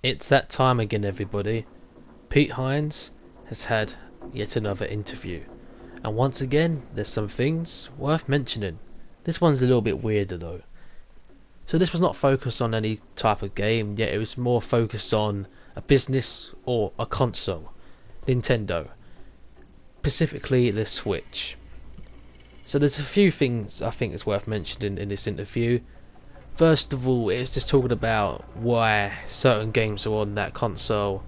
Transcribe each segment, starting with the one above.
It's that time again, everybody. Pete Hines has had yet another interview, and once again, there's some things worth mentioning. This one's a little bit weirder though. So this was not focused on any type of game, yet it was more focused on a business or a console. Nintendo. Specifically the Switch. So there's a few things I think is worth mentioning in this interview. First of all, it's just talking about why certain games are on that console,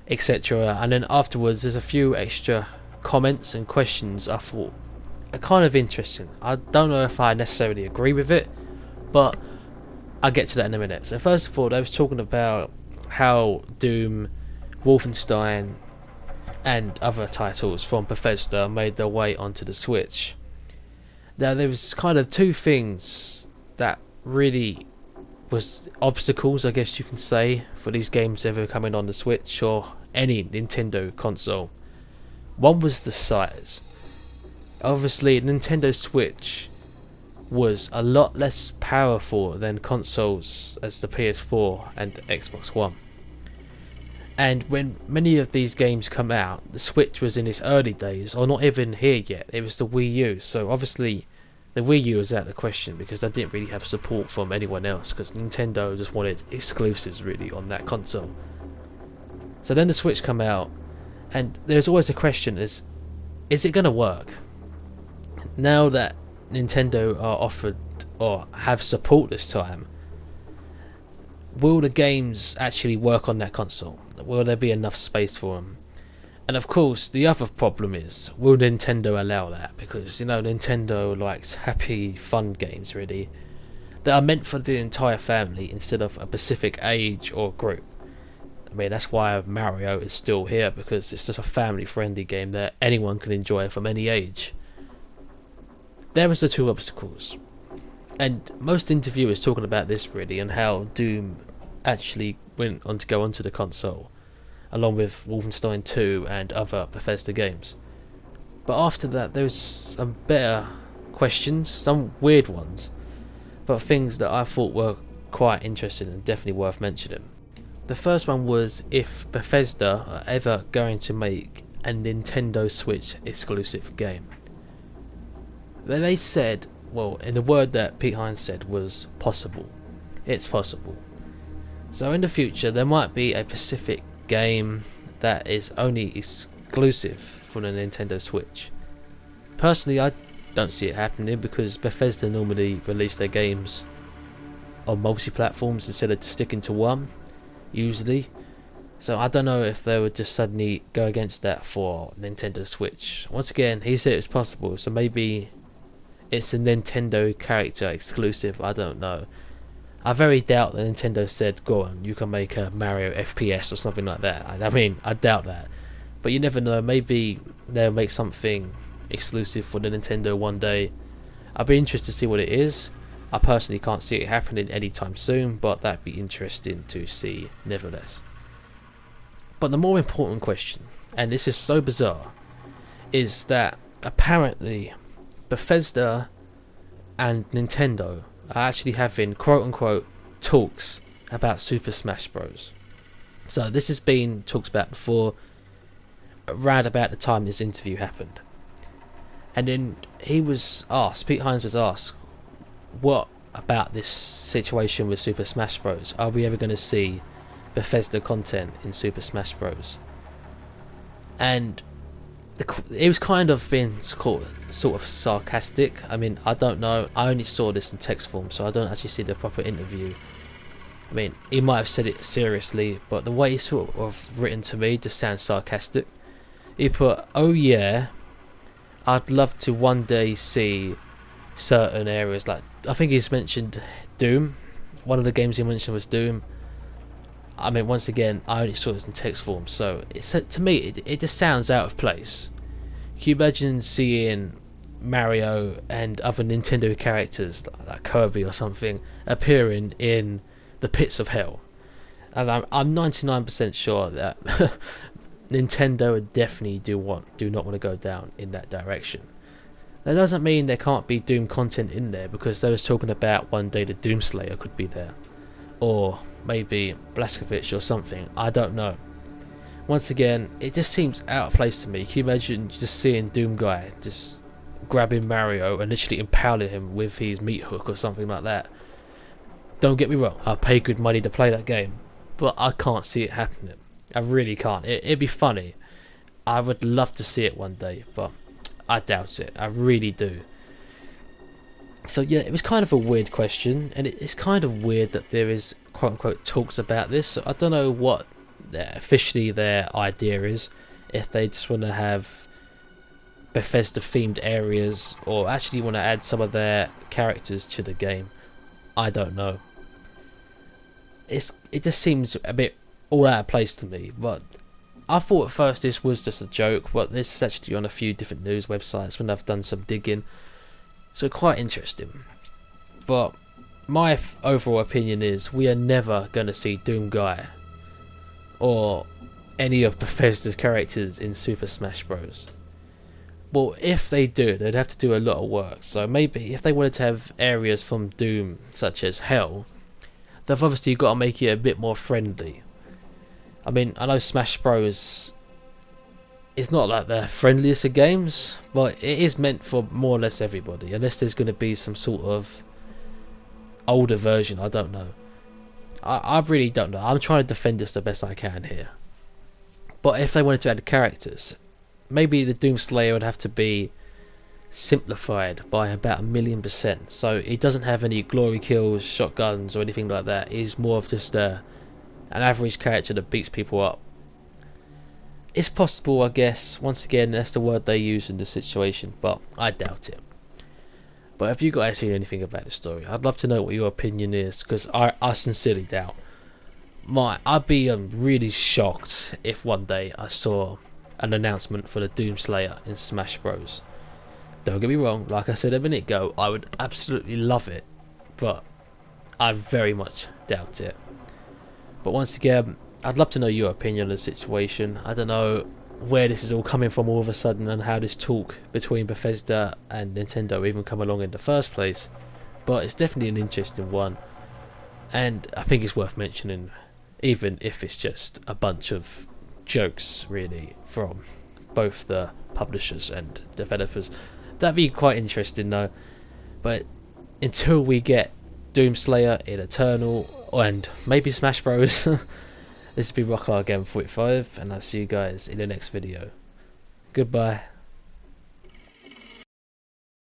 etc. And then afterwards, there's a few extra comments and questions I thought are kind of interesting. I don't know if I necessarily agree with it, but I'll get to that in a minute. So first of all, they was talking about how Doom, Wolfenstein, and other titles from Bethesda made their way onto the Switch. Now there was kind of two things that really was obstacles, I guess you can say, for these games ever coming on the Switch or any Nintendo console. One was the size. Obviously, Nintendo Switch was a lot less powerful than consoles as the PS4 and Xbox One. And when many of these games come out, the Switch was in its early days, or not even here yet. It was the Wii U, so obviously the Wii U was out of the question because they didn't really have support from anyone else, because Nintendo just wanted exclusives really on that console. So then the Switch come out, and there's always a question: is it going to work? Now that Nintendo are offered or have support this time, will the games actually work on that console? Will there be enough space for them? And of course, the other problem is, will Nintendo allow that? Because, you know, Nintendo likes happy, fun games, really, that are meant for the entire family instead of a specific age or group. I mean, that's why Mario is still here, because it's just a family-friendly game that anyone can enjoy from any age. There was the two obstacles. And most interviewers talking about this, really, and how Doom actually went on to go onto the console, along with Wolfenstein 2 and other Bethesda games. But after that, there was some better questions, some weird ones, but things that I thought were quite interesting and definitely worth mentioning. The first one was if Bethesda are ever going to make a Nintendo Switch exclusive game. They said, well, in the word that Pete Hines said was possible. It's possible. So in the future, there might be a specific game that is only exclusive for the Nintendo Switch. Personally, I don't see it happening because Bethesda normally release their games on multi-platforms instead of sticking to one, usually. So I don't know if they would just suddenly go against that for Nintendo Switch. Once again, he said it's possible, so maybe it's a Nintendo character exclusive, I don't know. I very doubt that Nintendo said, go on, you can make a Mario FPS or something like that. I mean, I doubt that. But you never know, maybe they'll make something exclusive for the Nintendo one day. I'd be interested to see what it is. I personally can't see it happening anytime soon, but that'd be interesting to see nevertheless. But the more important question, and this is so bizarre, is that apparently Bethesda and Nintendo are actually having quote-unquote talks about Super Smash Bros. So this has been talked about before, around about the time this interview happened. And then Pete Hines was asked, what about this situation with Super Smash Bros? Are we ever going to see Bethesda content in Super Smash Bros? And it was kind of being sort of sarcastic. I mean, I don't know. I only saw this in text form, so I don't actually see the proper interview. I mean, he might have said it seriously, but the way he sort of written to me just sounds sarcastic. He put, "Oh yeah, I'd love to one day see certain areas like." I think he's mentioned Doom. One of the games he mentioned was Doom. I mean, once again, I only saw this in text form, so to me, it just sounds out of place. Can you imagine seeing Mario and other Nintendo characters, like Kirby or something, appearing in the pits of hell? And I'm 99% sure that Nintendo definitely do not want to go down in that direction. That doesn't mean there can't be Doom content in there, because they was talking about one day the DoomSlayer could be there. or maybe Blazkowicz or something. I don't know. Once again, it just seems out of place to me. Can you imagine just seeing Doom Guy just grabbing Mario and literally impaling him with his meat hook or something like that? Don't get me wrong, I pay good money to play that game, but I can't see it happening. I really can't. It'd be funny. I would love to see it one day, but I doubt it. I really do. So yeah, it was kind of a weird question, and it's kind of weird that there is quote unquote talks about this. So I don't know what officially their idea is, if they just want to have Bethesda themed areas or actually want to add some of their characters to the game. I don't know. It just seems a bit all out of place to me, but I thought at first this was just a joke, but this is actually on a few different news websites when I've done some digging, so quite interesting. But my overall opinion is we are never going to see Doom Guy or any of Bethesda's characters in Super Smash Bros. Well, if they do, they'd have to do a lot of work. So maybe if they wanted to have areas from Doom, such as Hell, they've obviously got to make it a bit more friendly. I mean, I know Smash Bros. Is not like the friendliest of games, but it is meant for more or less everybody, unless there's going to be some sort of older version. I don't know. I really don't know. I'm trying to defend this the best I can here. But if they wanted to add characters, maybe the DoomSlayer would have to be simplified by about 1,000,000%. So it doesn't have any glory kills, shotguns or anything like that. He's more of just an average character that beats people up. It's possible, I guess. Once again, that's the word they use in this situation, but I doubt it. But if you guys seen anything about the story, I'd love to know what your opinion is, because I sincerely doubt. I'd be really shocked if one day I saw an announcement for the DoomSlayer in Smash Bros. Don't get me wrong, like I said a minute ago, I would absolutely love it, but I very much doubt it. But once again, I'd love to know your opinion on the situation. I don't know where this is all coming from all of a sudden and how this talk between Bethesda and Nintendo even come along in the first place, but it's definitely an interesting one, and I think it's worth mentioning, even if it's just a bunch of jokes really from both the publishers and developers. That'd be quite interesting though. But until we get DoomSlayer in Eternal and maybe Smash Bros. This has been Rockar Game 45, and I'll see you guys in the next video. Goodbye.